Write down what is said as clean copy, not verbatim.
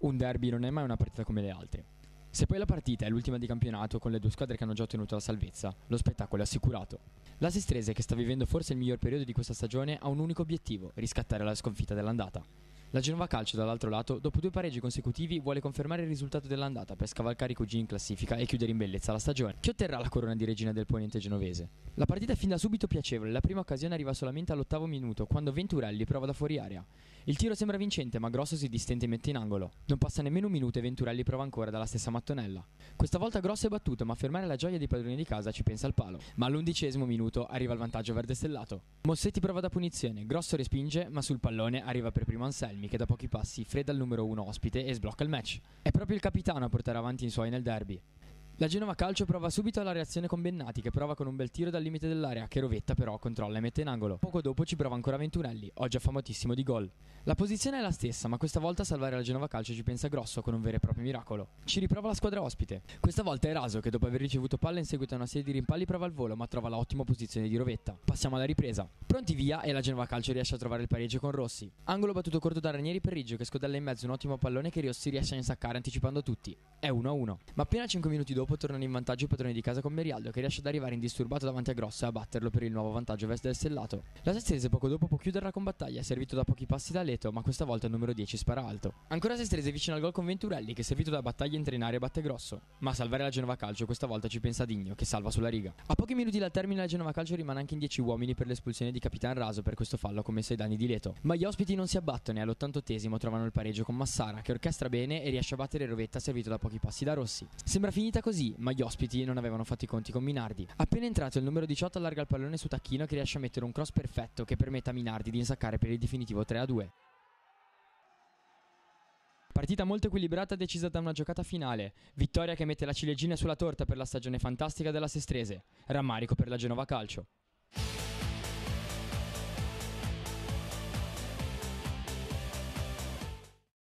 Un derby non è mai una partita come le altre. Se poi la partita è l'ultima di campionato con le due squadre che hanno già ottenuto la salvezza, lo spettacolo è assicurato. La Sestrese, che sta vivendo forse il miglior periodo di questa stagione, ha un unico obiettivo: riscattare la sconfitta dell'andata. La Genova Calcio, dall'altro lato, dopo 2 pareggi consecutivi, vuole confermare il risultato dell'andata per scavalcare i cugini in classifica e chiudere in bellezza la stagione. Chi otterrà la corona di regina del ponente genovese? La partita è fin da subito piacevole, la prima occasione arriva solamente all'8° minuto, quando Venturelli prova da fuori area. Il tiro sembra vincente, ma Grosso si distende e mette in angolo. Non passa nemmeno un minuto e Venturelli prova ancora dalla stessa mattonella. Questa volta Grosso è battuto, ma a fermare la gioia dei padroni di casa ci pensa il palo. Ma all'11° minuto arriva il vantaggio verde stellato. Mossetti prova da punizione, Grosso respinge, ma sul pallone arriva per primo Anselmi, che da pochi passi fredda il numero 1 ospite e sblocca il match. È proprio il capitano a portare avanti i suoi nel derby. La Genova Calcio prova subito la reazione con Bennati, che prova con un bel tiro dal limite dell'area, che Rovetta però controlla e mette in angolo. Poco dopo ci prova ancora Venturelli, oggi affamatissimo di gol. La posizione è la stessa, ma questa volta a salvare la Genova Calcio ci pensa Grosso con un vero e proprio miracolo. Ci riprova la squadra ospite. Questa volta è Raso, che dopo aver ricevuto palla in seguito a una serie di rimpalli prova il volo, ma trova la ottima posizione di Rovetta. Passiamo alla ripresa. Pronti via e la Genova Calcio riesce a trovare il pareggio con Rossi. Angolo battuto corto da Ranieri per Riggio, che scodella in mezzo un ottimo pallone che Rossi riesce a insaccare anticipando tutti. È 1-1. Ma appena 5 minuti dopo tornano in vantaggio i padroni di casa con Merialdo, che riesce ad arrivare indisturbato davanti a Grosso e a batterlo per il nuovo vantaggio verde del stellato. La Sestrese poco dopo può chiuderla con battaglia, servito da pochi passi da Leto, ma questa volta il numero 10 spara alto. Ancora Sestrese vicino al gol con Venturelli, che servito da battaglia entra in area e batte Grosso. Ma a salvare la Genova Calcio questa volta ci pensa Digno, che salva sulla riga. A pochi minuti dal termine la Genova Calcio rimane anche in 10 uomini per l'espulsione di Capitan Raso per questo fallo commesso ai danni di Leto. Ma gli ospiti non si abbattono e all'88° trovano il pareggio con Massara, che orchestra bene e riesce a battere Rovetta servito da pochi passi da Rossi. Sembra finita così, ma gli ospiti non avevano fatto i conti con Minardi. Appena entrato il numero 18 allarga il pallone su Tacchino, che riesce a mettere un cross perfetto che permette a Minardi di insaccare per il definitivo 3-2. Partita molto equilibrata decisa da una giocata finale. Vittoria che mette la ciliegina sulla torta per la stagione fantastica della Sestrese. Rammarico per la Genova Calcio.